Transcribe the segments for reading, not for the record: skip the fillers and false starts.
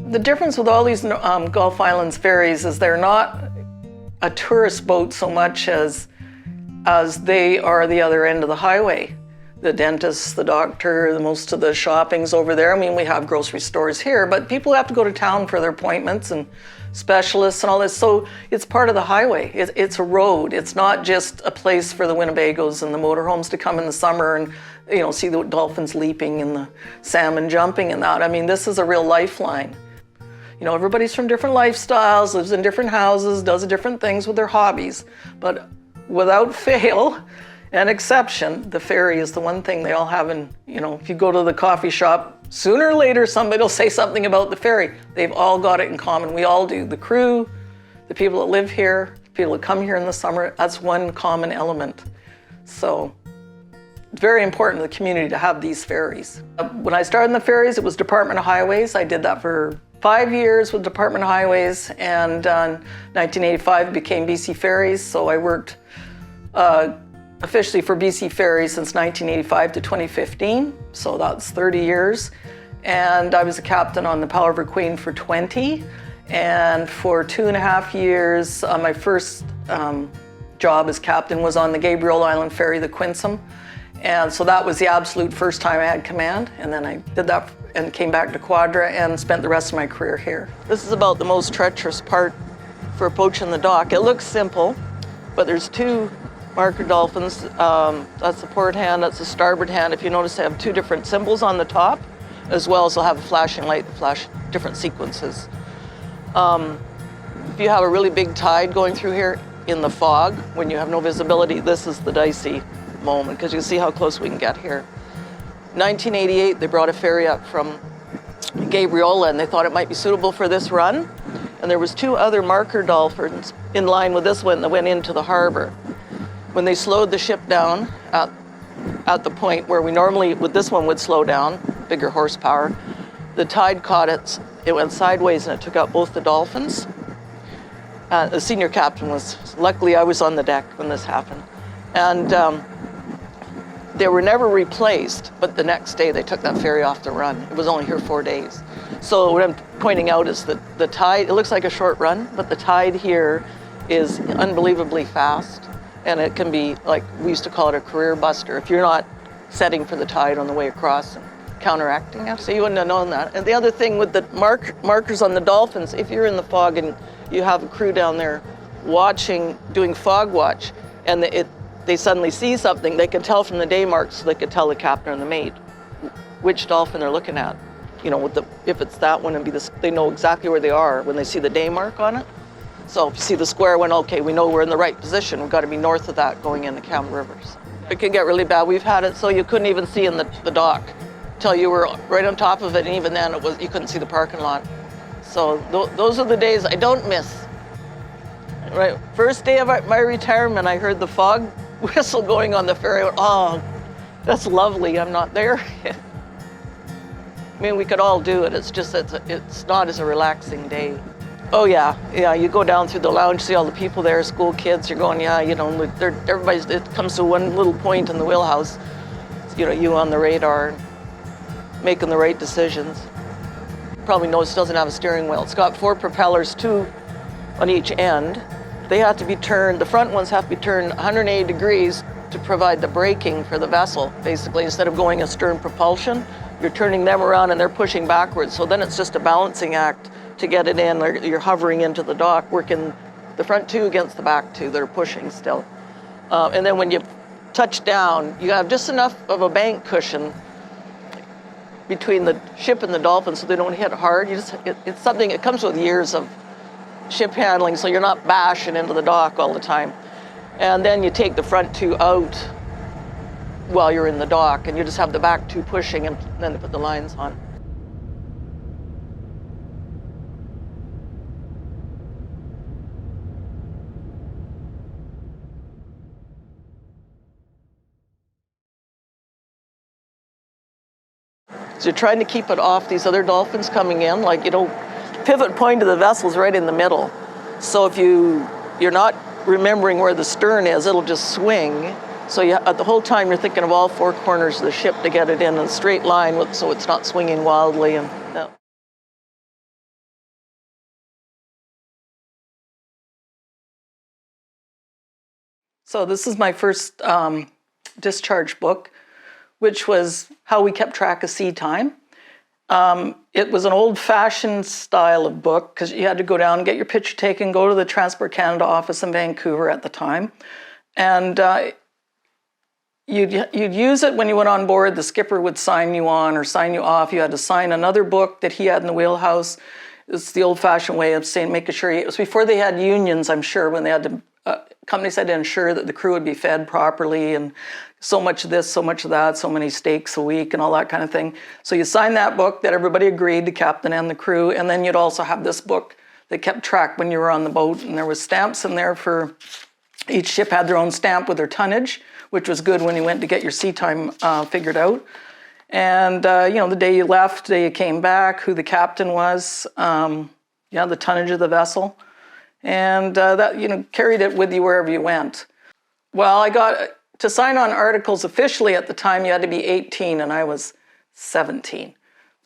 The difference with all these Gulf Islands ferries is they're not a tourist boat so much as they are the other end of the highway. The dentist, the doctor, most of the shopping's over there. I mean, we have grocery stores here, but people have to go to town for their appointments and specialists and all this. So it's part of the highway. It's a road. It's not just a place for the Winnebagos and the motorhomes to come in the summer and, you know, see the dolphins leaping and the salmon jumping and that. I mean, this is a real lifeline. You know, everybody's from different lifestyles, lives in different houses, does different things with their hobbies. But without fail and exception, the ferry is the one thing they all have in, you know, if you go to the coffee shop, sooner or later somebody will say something about the ferry. They've all got it in common. We all do. The crew, the people that live here, the people that come here in the summer, that's one common element. So it's very important to the community to have these ferries. When I started in the ferries, it was Department of Highways. I did that for 5 years with Department of Highways, and in 1985 became BC Ferries. So I worked officially for BC Ferries since 1985 to 2015. So that's 30 years. And I was a captain on the Powell River Queen for 20. And for 2.5 years, my first job as captain was on the Gabriel Island Ferry, the Quinsam. And so that was the absolute first time I had command. And then I did that and came back to Quadra and spent the rest of my career here. This is about the most treacherous part for approaching the dock. It looks simple, but there's two marker dolphins. That's the port hand, that's the starboard hand. If you notice, they have two different symbols on the top, as well as they'll have a flashing light that flash different sequences. If you have a really big tide going through here in the fog, when you have no visibility, this is the dicey moment, because you can see how close we can get here. 1988, they brought a ferry up from Gabriola, and they thought it might be suitable for this run. And there was two other marker dolphins in line with this one that went into the harbor. When they slowed the ship down at the point where we normally, with this one, would slow down, bigger horsepower, the tide caught it, it went sideways and it took out both the dolphins. The senior captain was, luckily I was on the deck when this happened. And they were never replaced, but the next day they took that ferry off the run. It was only here 4 days. So what I'm pointing out is that the tide, it looks like a short run, but the tide here is unbelievably fast. And it can be, like, we used to call it a career buster, if you're not setting for the tide on the way across and counteracting it. So you wouldn't have known that. And the other thing with the markers on the dolphins, if you're in the fog and you have a crew down there watching, doing fog watch, and they suddenly see something, they can tell from the day marks, so they could tell the captain or the mate which dolphin they're looking at. You know, if it's that one, they know exactly where they are when they see the day mark on it. So if you see the square one, okay, we know we're in the right position. We've got to be north of that going into Campbell Rivers. It can get really bad. We've had it so you couldn't even see in the dock till you were right on top of it, and even then you couldn't see the parking lot. So those are the days I don't miss. Right, first day of my retirement, I heard the fog whistle going on the ferry. I went, oh, that's lovely, I'm not there. I mean, we could all do it, it's just it's not as a relaxing day. Oh yeah, yeah. You go down through the lounge, see all the people there, school kids. You're going, yeah, you know, everybody's. It comes to one little point in the wheelhouse. You know, you on the radar, making the right decisions. Probably noticed it doesn't have a steering wheel. It's got 4 propellers, 2 on each end. They have to be turned. The front ones have to be turned 180 degrees to provide the braking for the vessel. Basically, instead of going astern propulsion, you're turning them around and they're pushing backwards. So then it's just a balancing act to get it in. You're hovering into the dock, working the front 2 against the back 2 that are pushing still. And then when you touch down, you have just enough of a bank cushion between the ship and the dolphin so they don't hit hard. It's something, it comes with years of ship handling, so you're not bashing into the dock all the time. And then you take the front 2 out while you're in the dock, and you just have the back 2 pushing, and then they put the lines on. So you're trying to keep it off these other dolphins coming in, like, you know, pivot point of the vessel's right in the middle. So if you're not remembering where the stern is, it'll just swing. So the whole time you're thinking of all 4 corners of the ship to get it in a straight line so it's not swinging wildly. And yeah. So this is my first discharge book, which was how we kept track of sea time. It was an old-fashioned style of book because you had to go down and get your picture taken, go to the Transport Canada office in Vancouver at the time, and you'd use it when you went on board. The skipper would sign you on or sign you off. You had to sign another book that he had in the wheelhouse. It's the old-fashioned way of saying, making sure it was before they had unions, I'm sure, when they had to. Companies had to ensure that the crew would be fed properly and so much of this, so much of that, so many steaks a week and all that kind of thing. So you signed that book that everybody agreed, the captain and the crew, and then you'd also have this book that kept track when you were on the boat, and there was stamps in there for each ship had their own stamp with their tonnage, which was good when you went to get your sea time figured out. And you know, the day you left, the day you came back, who the captain was, the tonnage of the vessel. And that, you know, carried it with you wherever you went. Well, I got to sign on articles officially at the time, you had to be 18, and I was 17,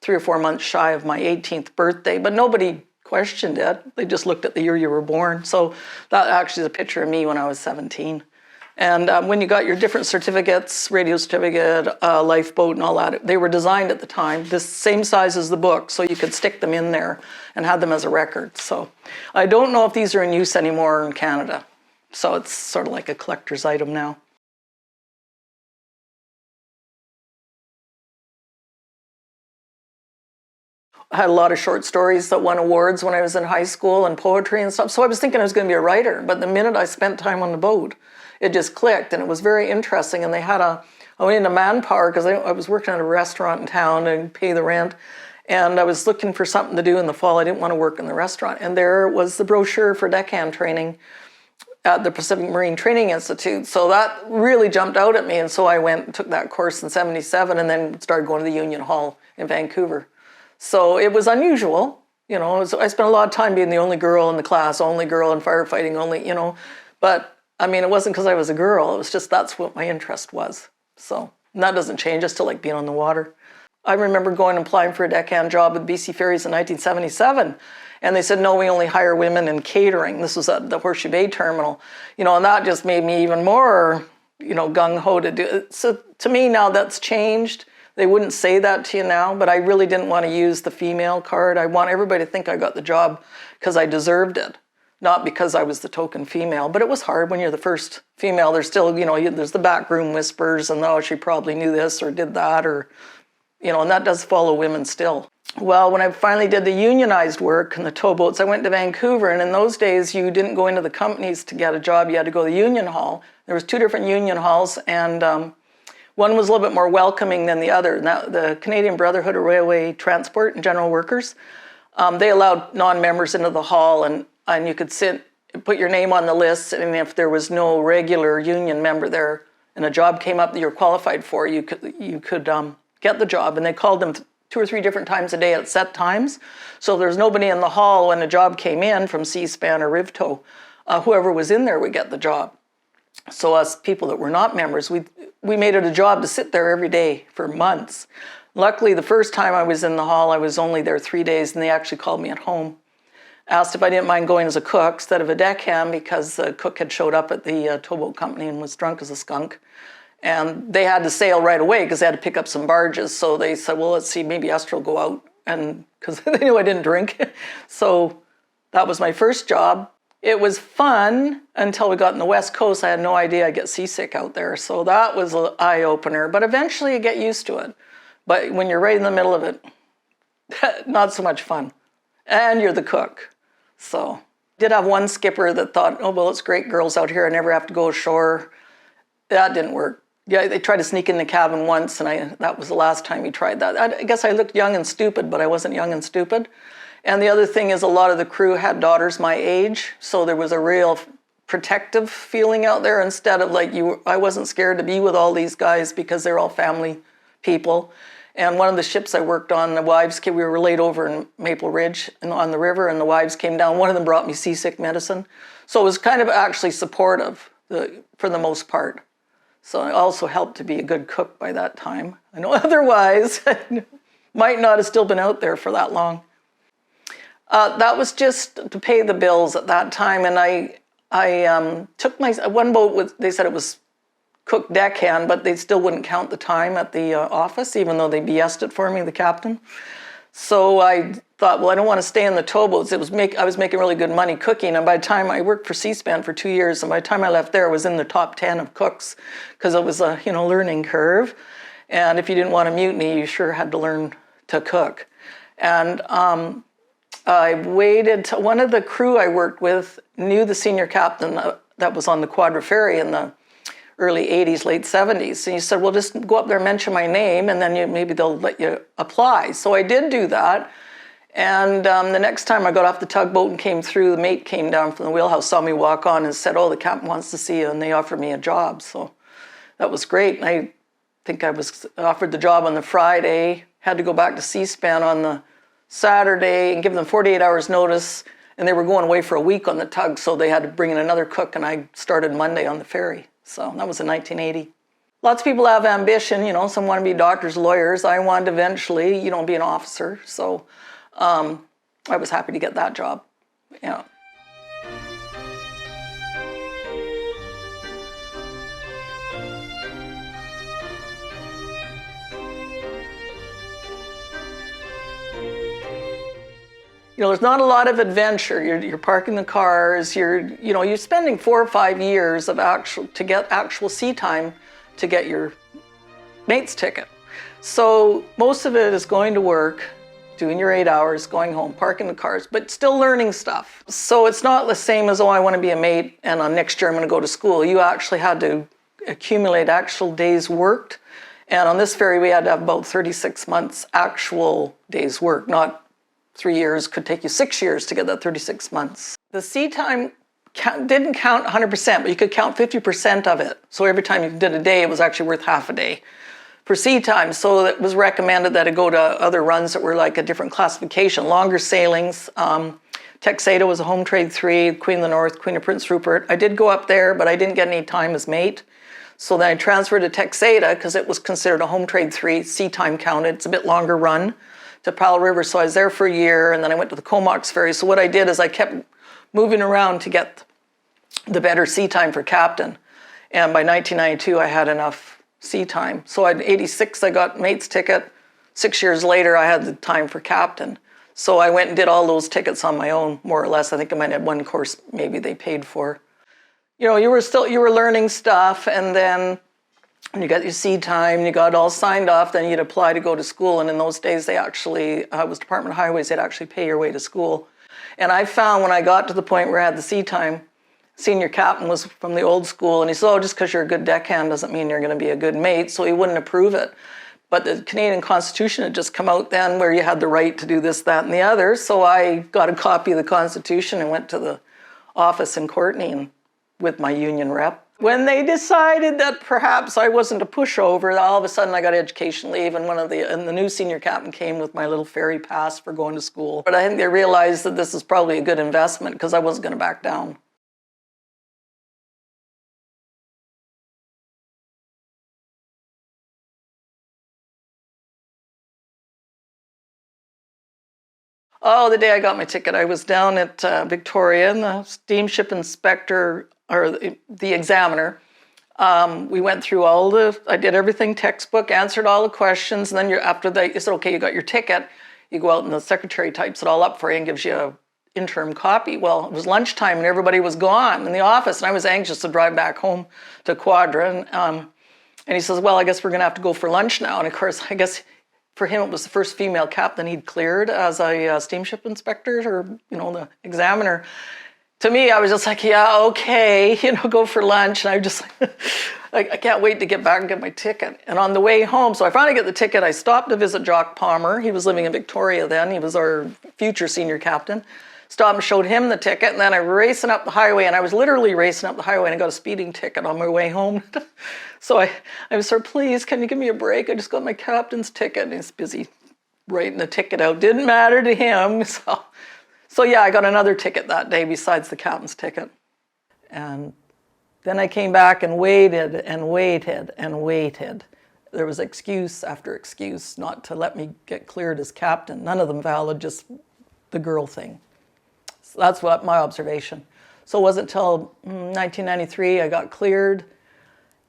3 or 4 months shy of my 18th birthday, but nobody questioned it. They just looked at the year you were born. So that actually is a picture of me when I was 17. And when you got your different certificates, radio certificate, lifeboat and all that, they were designed at the time, the same size as the book, so you could stick them in there and have them as a record. So I don't know if these are in use anymore in Canada. So it's sort of like a collector's item now. I had a lot of short stories that won awards when I was in high school and poetry and stuff. So I was thinking I was going to be a writer, but the minute I spent time on the boat, it just clicked, and it was very interesting. And they had I went into manpower because I was working at a restaurant in town and pay the rent. And I was looking for something to do in the fall. I didn't want to work in the restaurant. And there was the brochure for deckhand training at the Pacific Marine Training Institute. So that really jumped out at me. And so I went and took that course in '77 and then started going to the Union Hall in Vancouver. So it was unusual. You know, I spent a lot of time being the only girl in the class, only girl in firefighting, only, you know, but I mean, it wasn't because I was a girl. It was just that's what my interest was. So that doesn't change. I still like being on the water. I remember going and applying for a deckhand job with BC Ferries in 1977. And they said, no, we only hire women in catering. This was at the Horseshoe Bay terminal. You know, and that just made me even more, you know, gung-ho to do it. So to me now that's changed. They wouldn't say that to you now, but I really didn't want to use the female card. I want everybody to think I got the job because I deserved it. Not because I was the token female, but it was hard when you're the first female. There's still, you know, there's the backroom whispers and, oh, she probably knew this or did that, or, you know, and that does follow women still. Well, when I finally did the unionized work in the towboats, I went to Vancouver, and in those days, you didn't go into the companies to get a job. You had to go to the union hall. There was 2 different union halls, and one was a little bit more welcoming than the other. Now, the Canadian Brotherhood of Railway Transport and General Workers, they allowed non-members into the hall, and you could sit, put your name on the list, and if there was no regular union member there and a job came up that you're qualified for, you could get the job. And they called them 2 or 3 different times a day at set times. So there's nobody in the hall when a job came in from C-SPAN or Rivtow. Whoever was in there would get the job. So us people that were not members, we made it a job to sit there every day for months. Luckily, the first time I was in the hall, I was only there 3 days, and they actually called me at home. Asked if I didn't mind going as a cook instead of a deckhand, because the cook had showed up at the towboat company and was drunk as a skunk. And they had to sail right away because they had to pick up some barges. So they said, well, let's see, maybe Esther will go out, and because they knew I didn't drink. So that was my first job. It was fun until we got on the West Coast. I had no idea I'd get seasick out there. So that was an eye-opener. But eventually you get used to it. But when you're right in the middle of it, not so much fun. And you're the cook. So did have one skipper that thought, oh, well, it's great girls out here. I never have to go ashore. That didn't work. Yeah, they tried to sneak in the cabin once, and that was the last time he tried that. I guess I looked young and stupid, but I wasn't young and stupid. And the other thing is a lot of the crew had daughters my age, so there was a real protective feeling out there instead of like I wasn't scared to be with all these guys because they're all family people. And one of the ships I worked on, the wives came, we were laid over in Maple Ridge on the river, and the wives came down. One of them brought me seasick medicine. So it was kind of actually supportive for the most part. So it also helped to be a good cook by that time. I know otherwise, I might not have still been out there for that long. That was just to pay the bills at that time, and I took my one boat. They said it was cook deckhand, but they still wouldn't count the time at the office, even though they BS'd it for me, the captain. So I thought, well, I don't want to stay in the towboats. I was making really good money cooking, and by the time I worked for C-SPAN for 2 years, and by the time I left there, I was in the top 10 of cooks because it was a learning curve, and if you didn't want to mutiny, you sure had to learn to cook. And I waited till one of the crew I worked with knew the senior captain that was on the Quadra Ferry in the early 80s, late 70s. So he said, well, just go up there, mention my name, and then maybe they'll let you apply. So I did do that. And the next time I got off the tugboat and came through, the mate came down from the wheelhouse, saw me walk on and said, oh, the captain wants to see you, and they offered me a job. So that was great. And I think I was offered the job on the Friday, had to go back to C-SPAN on the Saturday and give them 48 hours notice, and they were going away for a week on the tug, so they had to bring in another cook, and I started Monday on the ferry. So that was in 1980. Lots of people have ambition, some want to be doctors, lawyers. I wanted to eventually, be an officer. So I was happy to get that job. Yeah. There's not a lot of adventure. You're parking the cars. You're spending 4 or 5 years to get actual sea time to get your mate's ticket. So most of it is going to work, doing your 8 hours, going home, parking the cars, but still learning stuff. So it's not the same as, I want to be a mate and next year I'm going to go to school. You actually had to accumulate actual days worked. And on this ferry, we had to have about 36 months actual days worked, not 3 years, could take you 6 years to get that 36 months. The sea time didn't count 100%, but you could count 50% of it. So every time you did a day, it was actually worth half a day for sea time. So it was recommended that I go to other runs that were like a different classification, longer sailings. Texada was a home trade 3, Queen of the North, Queen of Prince Rupert. I did go up there, but I didn't get any time as mate. So then I transferred to Texada because it was considered a home trade 3, sea time counted. It's a bit longer run to Campbell River, so I was there for a year, and then I went to the Comox Ferry. So what I did is I kept moving around to get the better sea time for captain. And by 1992, I had enough sea time. So in 86, I got mate's ticket. 6 years later, I had the time for captain. So I went and did all those tickets on my own, more or less. I think I might have one course maybe they paid for. You were learning stuff, and then when you got your sea time, you got all signed off, then you'd apply to go to school. And in those days, they actually, it was Department of Highways, they'd actually pay your way to school. And I found when I got to the point where I had the sea time, senior captain was from the old school, and he said, oh, just because you're a good deckhand doesn't mean you're going to be a good mate, so he wouldn't approve it. But the Canadian Constitution had just come out then where you had the right to do this, that, and the other. So I got a copy of the Constitution and went to the office in Courtenay with my union rep. When they decided that perhaps I wasn't a pushover, all of a sudden I got education leave, and the new senior captain came with my little ferry pass for going to school. But I think they realized that this is probably a good investment because I wasn't going to back down. Oh, the day I got my ticket, I was down at Victoria, and the steamship inspector, or the examiner, we went through I did everything textbook, answered all the questions, and then after that, you said, okay, you got your ticket, you go out and the secretary types it all up for you and gives you an interim copy. Well, it was lunchtime and everybody was gone in the office, and I was anxious to drive back home to Quadra, and he says, well, I guess we're gonna have to go for lunch now. And of course, I guess for him, it was the first female captain he'd cleared as a steamship inspector, or, the examiner. To me, I was just like, yeah, okay, go for lunch. And I just like, I can't wait to get back and get my ticket. And on the way home, so I finally get the ticket. I stopped to visit Jock Palmer. He was living in Victoria then. He was our future senior captain. Stopped and showed him the ticket. And then I racing up the highway, and I was literally racing up the highway, and I got a speeding ticket on my way home. So I was, sir, please, can you give me a break? I just got my captain's ticket. And he's busy writing the ticket out. Didn't matter to him. So yeah, I got another ticket that day besides the captain's ticket. And then I came back and waited and waited and waited. There was excuse after excuse not to let me get cleared as captain. None of them valid, just the girl thing. So that's what my observation. So it wasn't until 1993 I got cleared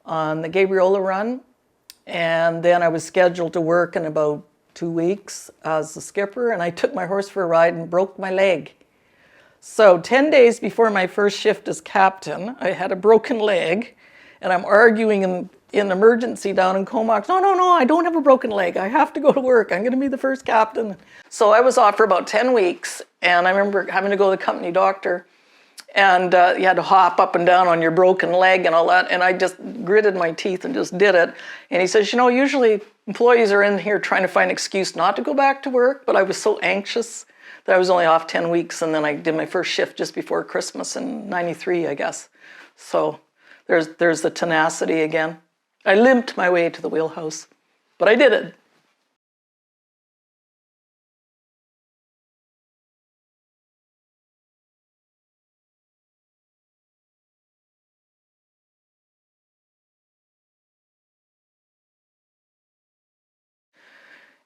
on the Gabriola run, and then I was scheduled to work in about 2 weeks as the skipper, and I took my horse for a ride and broke my leg. So 10 days before my first shift as captain, I had a broken leg, and I'm arguing in emergency down in Comox, no, I don't have a broken leg. I have to go to work. I'm going to be the first captain. So I was off for about 10 weeks, and I remember having to go to the company doctor, and you had to hop up and down on your broken leg and all that, and I just gritted my teeth and just did it. And he says, usually employees are in here trying to find an excuse not to go back to work, but I was so anxious that I was only off 10 weeks, and then I did my first shift just before Christmas in '93, I guess. So there's the tenacity again. I limped my way to the wheelhouse, but I did it.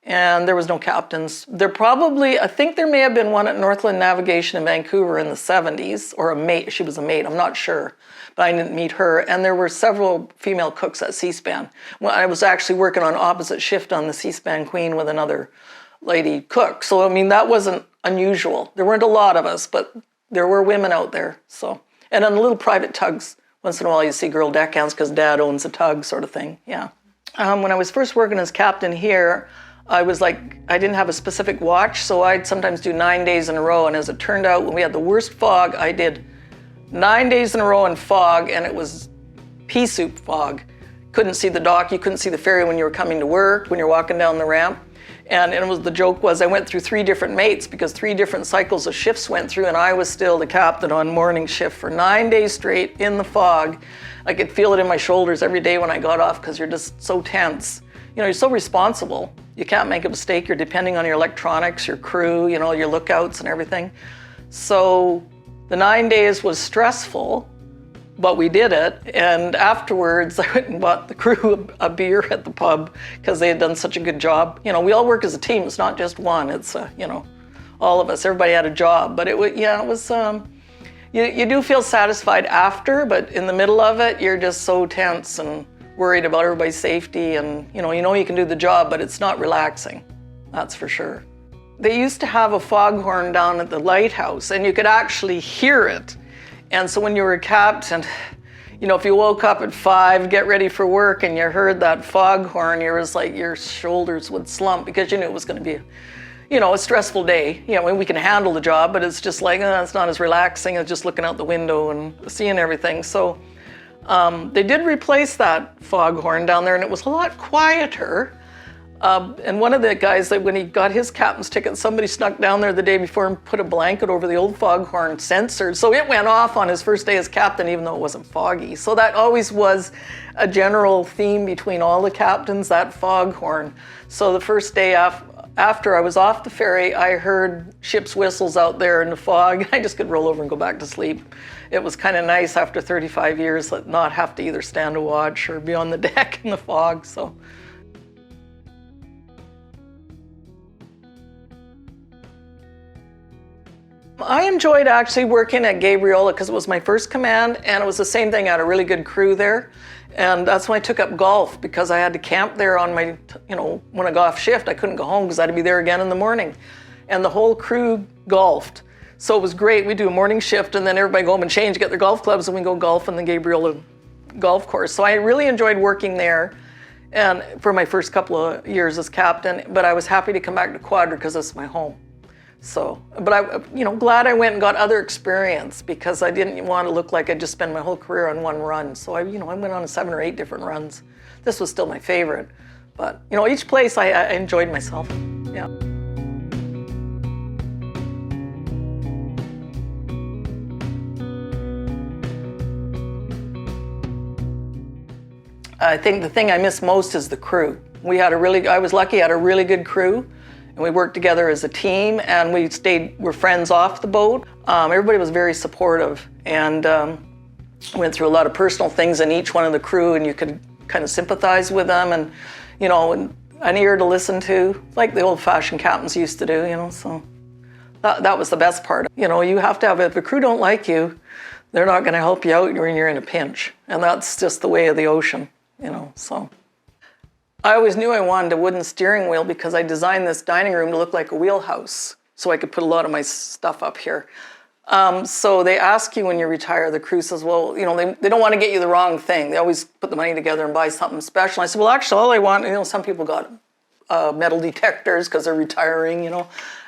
And there was no captains. I think there may have been one at Northland Navigation in Vancouver in the 70s, or a mate, she was a mate, I'm not sure, but I didn't meet her. And there were several female cooks at Seaspan. Well, I was actually working on opposite shift on the Seaspan Queen with another lady cook. So, I mean, that wasn't unusual. There weren't a lot of us, but there were women out there. So, and on little private tugs, once in a while you see girl deckhands because dad owns a tug sort of thing, yeah. When I was first working as captain here, I didn't have a specific watch, so I'd sometimes do 9 days in a row. And as it turned out, when we had the worst fog, I did 9 days in a row in fog, and it was pea soup fog. Couldn't see the dock, you couldn't see the ferry when you were coming to work, when you're walking down the ramp. And the joke was I went through 3 different mates because 3 different cycles of shifts went through, and I was still the captain on morning shift for 9 days straight in the fog. I could feel it in my shoulders every day when I got off because you're just so tense. You're so responsible. You can't make a mistake. You're depending on your electronics, your crew, your lookouts and everything. So the 9 days was stressful, but we did it. And afterwards, I went and bought the crew a beer at the pub because they had done such a good job. We all work as a team. It's not just one. It's, all of us. Everybody had a job. But it was, you do feel satisfied after, but in the middle of it, you're just so tense and worried about everybody's safety, and you know you can do the job, but it's not relaxing, that's for sure. They used to have a foghorn down at the lighthouse, and you could actually hear it. And so when you were a captain, if you woke up at 5, get ready for work, and you heard that foghorn, it was like your shoulders would slump because you knew it was going to be a stressful day. We can handle the job, but it's just like, it's not as relaxing as just looking out the window and seeing everything. So they did replace that foghorn down there, and it was a lot quieter. And one of the guys, that when he got his captain's ticket, somebody snuck down there the day before and put a blanket over the old foghorn sensor. So it went off on his first day as captain, even though it wasn't foggy. So that always was a general theme between all the captains, that foghorn. So the first day after I was off the ferry, I heard ship's whistles out there in the fog. I just could roll over and go back to sleep. It was kind of nice after 35 years to not have to either stand a watch or be on the deck in the fog. So. I enjoyed actually working at Gabriola because it was my first command, and it was the same thing. I had a really good crew there. And that's when I took up golf, because I had to camp there on my, when I got off shift, I couldn't go home because I had to be there again in the morning. And the whole crew golfed. So it was great. We do a morning shift and then everybody go home and change, get their golf clubs, and we go golf in the Gabriola golf course. So I really enjoyed working there and for my first couple of years as captain, but I was happy to come back to Quadra because it's my home. So, but glad I went and got other experience, because I didn't want to look like I'd just spent my whole career on one run. So I went on 7 or 8 different runs. This was still my favorite, but each place I enjoyed myself. Yeah. I think the thing I miss most is the crew. I was lucky, I had a really good crew. And we worked together as a team, and we're friends off the boat. Everybody was very supportive, and went through a lot of personal things in each one of the crew, and you could kind of sympathize with them, and an ear to listen to, like the old-fashioned captains used to do, so that was the best part. You have to have, if the crew don't like you, they're not gonna help you out when you're in a pinch, and that's just the way of the ocean, so. I always knew I wanted a wooden steering wheel because I designed this dining room to look like a wheelhouse, so I could put a lot of my stuff up here. So they ask you when you retire, the crew says, well, they don't want to get you the wrong thing. They always put the money together and buy something special. I said, well, actually, all I want, some people got metal detectors because they're retiring,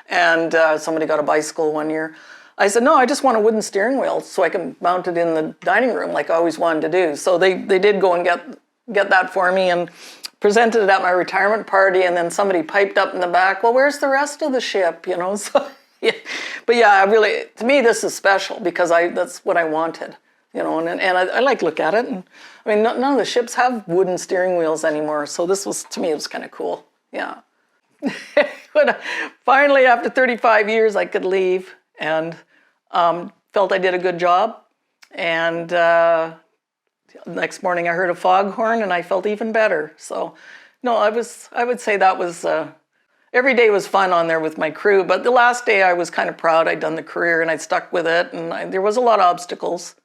and somebody got a bicycle one year. I said, no, I just want a wooden steering wheel so I can mount it in the dining room like I always wanted to do. So they did go and get that for me, and presented it at my retirement party, and then somebody piped up in the back, well, where's the rest of the ship, So, yeah. But yeah, to me, this is special because that's what I wanted, and I like to look at it. And I mean, none of the ships have wooden steering wheels anymore, so to me, it was kind of cool, yeah. But finally, after 35 years, I could leave, and felt I did a good job, and next morning I heard a foghorn and I felt even better. So, no, I would say that was, every day was fun on there with my crew, but the last day I was kind of proud I'd done the career and I'd stuck with it, and there was a lot of obstacles,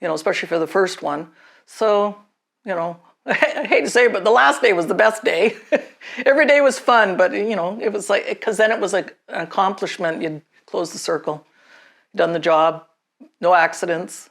especially for the first one. So, I hate to say it, but the last day was the best day. Every day was fun, but it was like, because then it was like an accomplishment. You'd close the circle, done the job, no accidents.